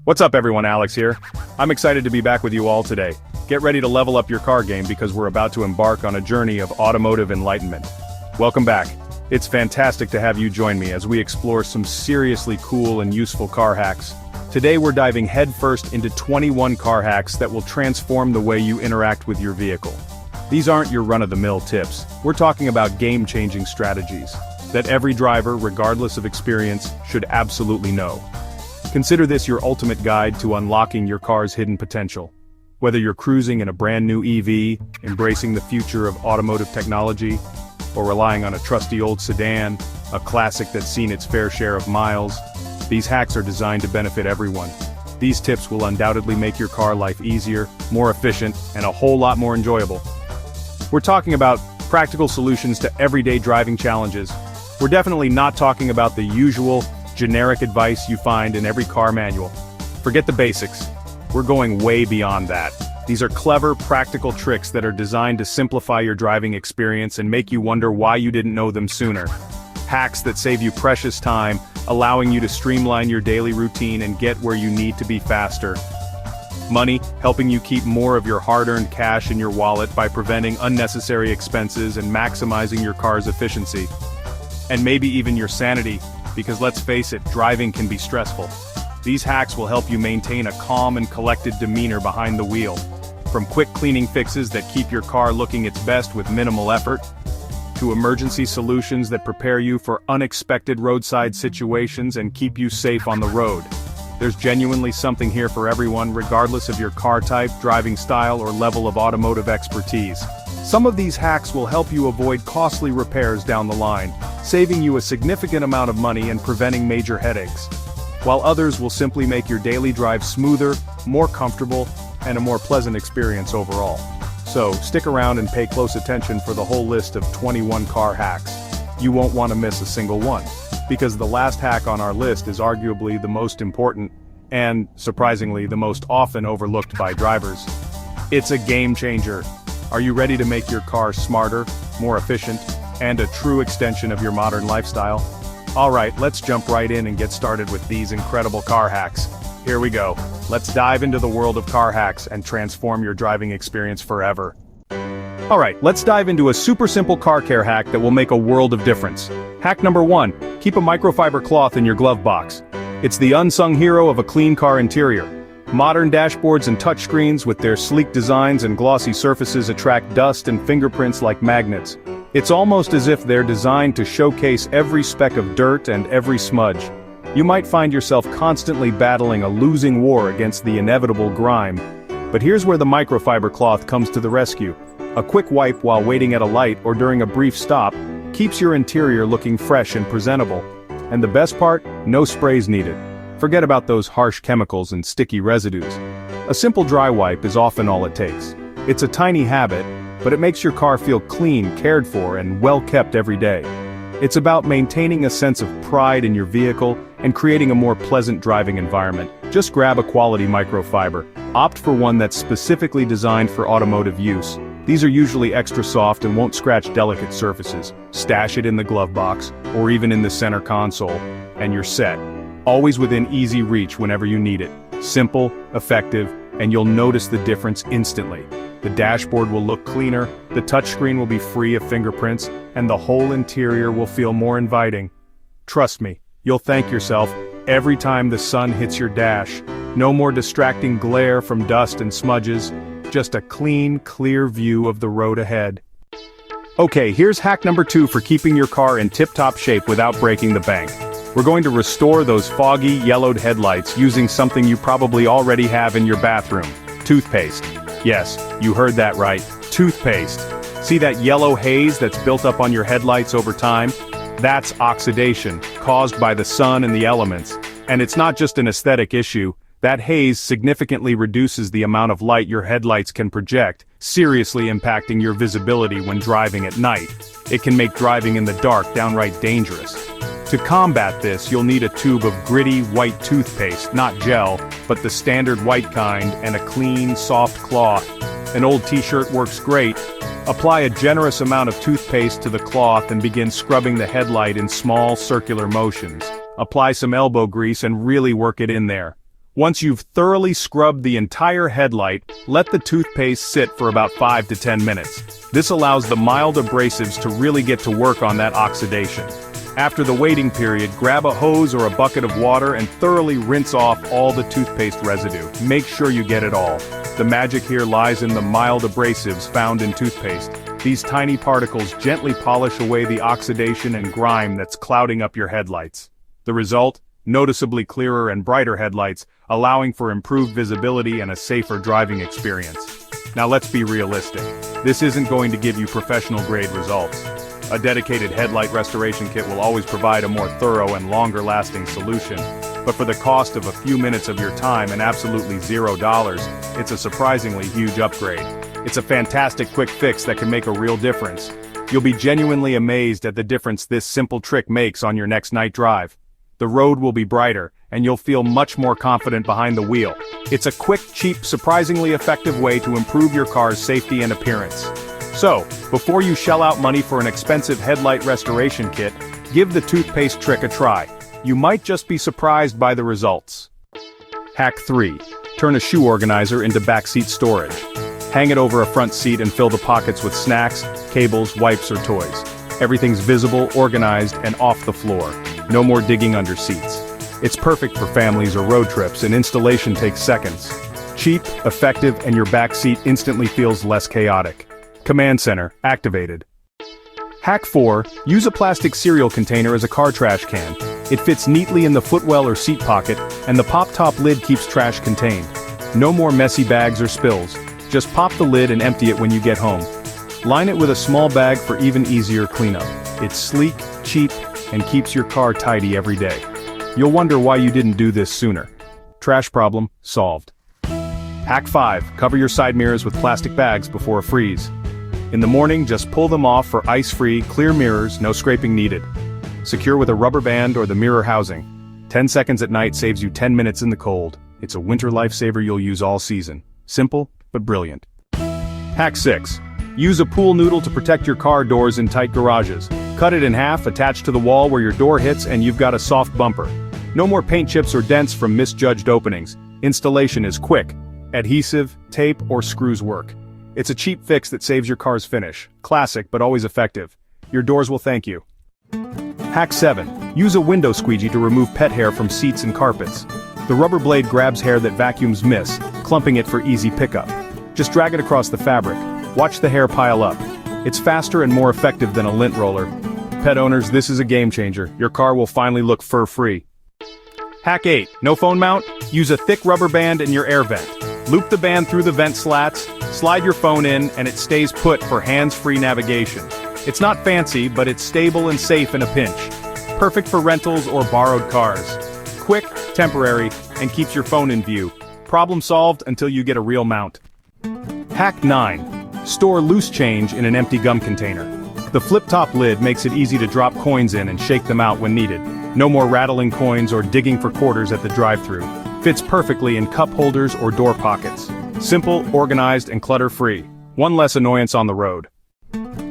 What's up everyone, Alex here. I'm excited to be back with you all today. Get ready to level up your car game because we're about to embark on a journey of automotive enlightenment. Welcome back. It's fantastic to have you join me as we explore some seriously cool and useful car hacks. Today we're diving headfirst into 21 car hacks that will transform the way you interact with your vehicle. These aren't your run-of-the-mill tips. We're talking about game-changing strategies that every driver, regardless of experience, should absolutely know. Consider this your ultimate guide to unlocking your car's hidden potential. Whether you're cruising in a brand new EV, embracing the future of automotive technology, or relying on a trusty old sedan, a classic that's seen its fair share of miles, these hacks are designed to benefit everyone. These tips will undoubtedly make your car life easier, more efficient, and a whole lot more enjoyable. We're talking about practical solutions to everyday driving challenges. We're definitely not talking about the usual, generic advice you find in every car manual. Forget the basics. We're going way beyond that. These are clever, practical tricks that are designed to simplify your driving experience and make you wonder why you didn't know them sooner. Hacks that save you precious time, allowing you to streamline your daily routine and get where you need to be faster. Money, helping you keep more of your hard-earned cash in your wallet by preventing unnecessary expenses and maximizing your car's efficiency. And maybe even your sanity, because let's face it, driving can be stressful. These hacks will help you maintain a calm and collected demeanor behind the wheel. From quick cleaning fixes that keep your car looking its best with minimal effort, to emergency solutions that prepare you for unexpected roadside situations and keep you safe on the road. There's genuinely something here for everyone, regardless of your car type, driving style, or level of automotive expertise. Some of these hacks will help you avoid costly repairs down the line, saving you a significant amount of money and preventing major headaches. While others will simply make your daily drive smoother, more comfortable, and a more pleasant experience overall. So, stick around and pay close attention for the whole list of 21 car hacks. You won't want to miss a single one, because the last hack on our list is arguably the most important, and, surprisingly, the most often overlooked by drivers. It's a game changer. Are you ready to make your car smarter, more efficient, and a true extension of your modern lifestyle? Alright, let's jump right in and get started with these incredible car hacks. Here we go. Let's dive into the world of car hacks and transform your driving experience forever. Alright, let's dive into a super simple car care hack that will make a world of difference. Hack number 1, keep a microfiber cloth in your glove box. It's the unsung hero of a clean car interior. Modern dashboards and touchscreens with their sleek designs and glossy surfaces attract dust and fingerprints like magnets. It's almost as if they're designed to showcase every speck of dirt and every smudge. You might find yourself constantly battling a losing war against the inevitable grime. But here's where the microfiber cloth comes to the rescue. A quick wipe while waiting at a light or during a brief stop keeps your interior looking fresh and presentable. And the best part? No sprays needed. Forget about those harsh chemicals and sticky residues. A simple dry wipe is often all it takes. It's a tiny habit, but it makes your car feel clean, cared for, and well kept every day. It's about maintaining a sense of pride in your vehicle and creating a more pleasant driving environment. Just grab a quality microfiber. Opt for one that's specifically designed for automotive use. These are usually extra soft and won't scratch delicate surfaces. Stash it in the glove box, or even in the center console, and you're set. Always within easy reach whenever you need it. Simple, effective, and you'll notice the difference instantly. The dashboard will look cleaner, the touchscreen will be free of fingerprints, and the whole interior will feel more inviting. Trust me, you'll thank yourself every time the sun hits your dash. No more distracting glare from dust and smudges, just a clean, clear view of the road ahead. Okay, here's hack number 2 for keeping your car in tip-top shape without breaking the bank. We're going to restore those foggy, yellowed headlights using something you probably already have in your bathroom. Toothpaste. Yes, you heard that right. Toothpaste. See that yellow haze that's built up on your headlights over time? That's oxidation, caused by the sun and the elements. And it's not just an aesthetic issue. That haze significantly reduces the amount of light your headlights can project, seriously impacting your visibility when driving at night. It can make driving in the dark downright dangerous. To combat this, you'll need a tube of gritty, white toothpaste, not gel, but the standard white kind, and a clean, soft cloth. An old t-shirt works great. Apply a generous amount of toothpaste to the cloth and begin scrubbing the headlight in small, circular motions. Apply some elbow grease and really work it in there. Once you've thoroughly scrubbed the entire headlight, let the toothpaste sit for about 5 to 10 minutes. This allows the mild abrasives to really get to work on that oxidation. After the waiting period, grab a hose or a bucket of water and thoroughly rinse off all the toothpaste residue. Make sure you get it all. The magic here lies in the mild abrasives found in toothpaste. These tiny particles gently polish away the oxidation and grime that's clouding up your headlights. The result? Noticeably clearer and brighter headlights, allowing for improved visibility and a safer driving experience. Now let's be realistic. This isn't going to give you professional-grade results. A dedicated headlight restoration kit will always provide a more thorough and longer-lasting solution, but for the cost of a few minutes of your time and absolutely $0, it's a surprisingly huge upgrade. It's a fantastic quick fix that can make a real difference. You'll be genuinely amazed at the difference this simple trick makes on your next night drive. The road will be brighter, and you'll feel much more confident behind the wheel. It's a quick, cheap, surprisingly effective way to improve your car's safety and appearance. So, before you shell out money for an expensive headlight restoration kit, give the toothpaste trick a try. You might just be surprised by the results. Hack 3. Turn a shoe organizer into backseat storage. Hang it over a front seat and fill the pockets with snacks, cables, wipes, or toys. Everything's visible, organized, and off the floor. No more digging under seats. It's perfect for families or road trips, and installation takes seconds. Cheap, effective, and your back seat instantly feels less chaotic. Command Center, activated. Hack 4, use a plastic cereal container as a car trash can. It fits neatly in the footwell or seat pocket, and the pop-top lid keeps trash contained. No more messy bags or spills. Just pop the lid and empty it when you get home. Line it with a small bag for even easier cleanup. It's sleek, cheap, and keeps your car tidy every day. You'll wonder why you didn't do this sooner. Trash problem solved. Hack 5, cover your side mirrors with plastic bags before a freeze. In the morning, just pull them off for ice-free, clear mirrors, no scraping needed. Secure with a rubber band or the mirror housing. 10 seconds at night saves you 10 minutes in the cold. It's a winter lifesaver you'll use all season. Simple, but brilliant. Hack 6. Use a pool noodle to protect your car doors in tight garages. Cut it in half, attach to the wall where your door hits, and you've got a soft bumper. No more paint chips or dents from misjudged openings. Installation is quick. Adhesive, tape, or screws work. It's a cheap fix that saves your car's finish. Classic, but always effective. Your doors will thank you. Hack 7. Use a window squeegee to remove pet hair from seats and carpets. The rubber blade grabs hair that vacuums miss, clumping it for easy pickup. Just drag it across the fabric. Watch the hair pile up. It's faster and more effective than a lint roller. Pet owners, this is a game changer. Your car will finally look fur-free. Hack 8. No phone mount? Use a thick rubber band in your air vent. Loop the band through the vent slats, slide your phone in, and it stays put for hands-free navigation. It's not fancy, but it's stable and safe in a pinch. Perfect for rentals or borrowed cars. Quick, temporary, and keeps your phone in view. Problem solved until you get a real mount. Hack 9. Store loose change in an empty gum container. The flip-top lid makes it easy to drop coins in and shake them out when needed. No more rattling coins or digging for quarters at the drive-thru. Fits perfectly in cup holders or door pockets. Simple, organized, and clutter-free. One less annoyance on the road.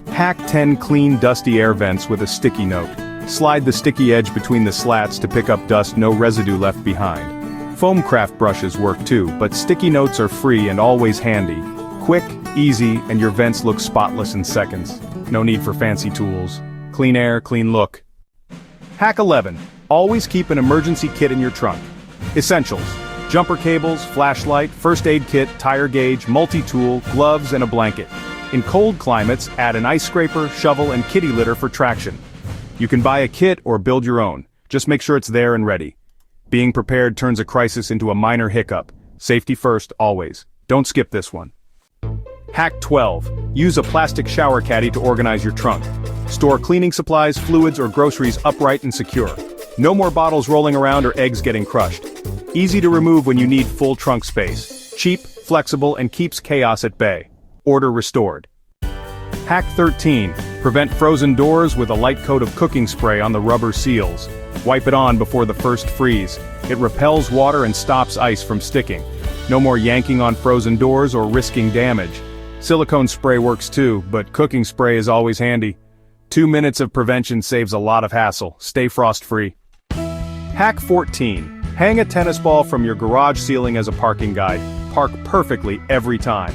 Hack 10 clean dusty air vents with a sticky note. Slide the sticky edge between the slats to pick up dust no residue left behind. Foam craft brushes work too, but sticky notes are free and always handy. Quick, easy, and your vents look spotless in seconds. No need for fancy tools. Clean air, clean look. Hack 11. Always keep an emergency kit in your trunk. Essentials: jumper cables, flashlight, first aid kit, tire gauge, multi-tool, gloves, and a blanket. In cold climates, add an ice scraper, shovel, and kitty litter for traction. You can buy a kit or build your own. Just make sure it's there and ready. Being prepared turns a crisis into a minor hiccup. Safety first, always. Don't skip this one. Hack 12. Use a plastic shower caddy to organize your trunk. Store cleaning supplies, fluids, or groceries upright and secure. No more bottles rolling around or eggs getting crushed. Easy to remove when you need full trunk space. Cheap, flexible, and keeps chaos at bay. Order restored. Hack 13. Prevent frozen doors with a light coat of cooking spray on the rubber seals. Wipe it on before the first freeze. It repels water and stops ice from sticking. No more yanking on frozen doors or risking damage. Silicone spray works too, but cooking spray is always handy. 2 minutes of prevention saves a lot of hassle. Stay frost-free. Hack 14. Hang a tennis ball from your garage ceiling as a parking guide. Park perfectly every time.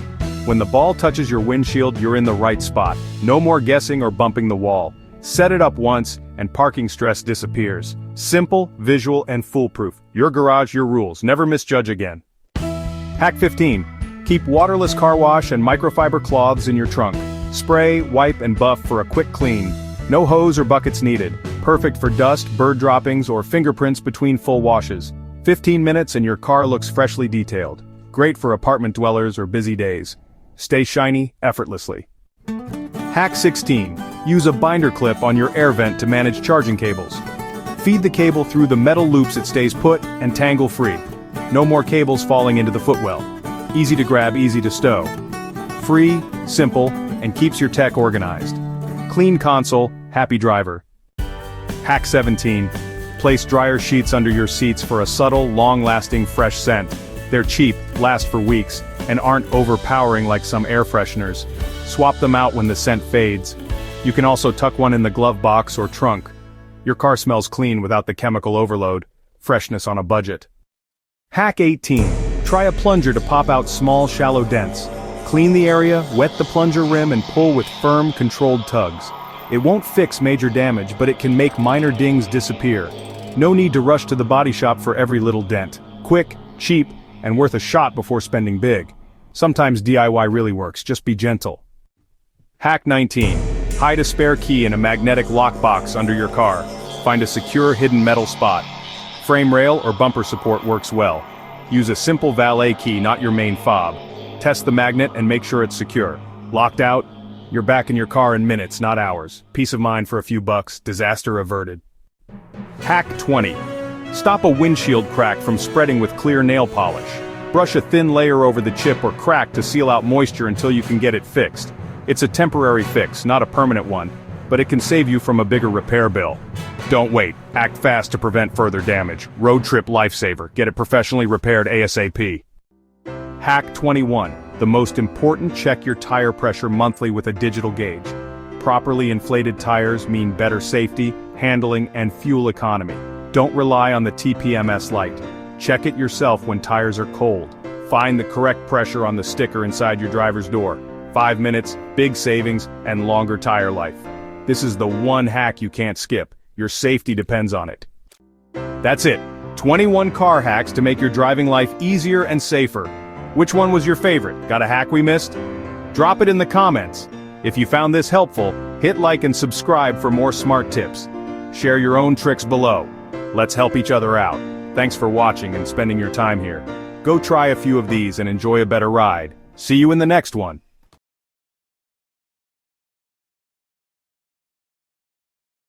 When the ball touches your windshield, you're in the right spot. No more guessing or bumping the wall. Set it up once, and parking stress disappears. Simple, visual, and foolproof. Your garage, your rules. Never misjudge again. Hack 15. Keep waterless car wash and microfiber cloths in your trunk. Spray, wipe, and buff for a quick clean. No hose or buckets needed. Perfect for dust, bird droppings, or fingerprints between full washes. 15 minutes and your car looks freshly detailed. Great for apartment dwellers or busy days. Stay shiny, effortlessly. Hack 16. Use a binder clip on your air vent to manage charging cables. Feed the cable through the metal loops, it stays put and tangle-free. No more cables falling into the footwell. Easy to grab, easy to stow. Free, simple, and keeps your tech organized. Clean console, happy driver. Hack 17. Place dryer sheets under your seats for a subtle, long-lasting fresh scent. They're cheap, last for weeks, and aren't overpowering like some air fresheners. Swap them out when the scent fades. You can also tuck one in the glove box or trunk. Your car smells clean without the chemical overload. Freshness on a budget. Hack 18. Try a plunger to pop out small, shallow dents. Clean the area, wet the plunger rim, and pull with firm, controlled tugs. It won't fix major damage, but it can make minor dings disappear. No need to rush to the body shop for every little dent. Quick, cheap, and worth a shot before spending big. Sometimes DIY really works, just be gentle. Hack 19. Hide a spare key in a magnetic lockbox under your car. Find a secure hidden metal spot. Frame rail or bumper support works well. Use a simple valet key, not your main fob. Test the magnet and make sure it's secure. Locked out? You're back in your car in minutes, not hours. Peace of mind for a few bucks, disaster averted. Hack 20. Stop a windshield crack from spreading with clear nail polish. Brush a thin layer over the chip or crack to seal out moisture until you can get it fixed. It's a temporary fix, not a permanent one, but it can save you from a bigger repair bill. Don't wait. Act fast to prevent further damage. Road trip lifesaver. Get it professionally repaired ASAP. Hack 21. The most important, check your tire pressure monthly with a digital gauge. Properly inflated tires mean better safety, handling, and fuel economy. Don't rely on the TPMS light. Check it yourself when tires are cold. Find the correct pressure on the sticker inside your driver's door. 5 minutes, big savings, and longer tire life. This is the one hack you can't skip. Your safety depends on it. That's it. 21 car hacks to make your driving life easier and safer. Which one was your favorite? Got a hack we missed? Drop it in the comments. If you found this helpful, hit like and subscribe for more smart tips. Share your own tricks below. Let's help each other out. Thanks for watching and spending your time here. Go try a few of these and enjoy a better ride. See you in the next one.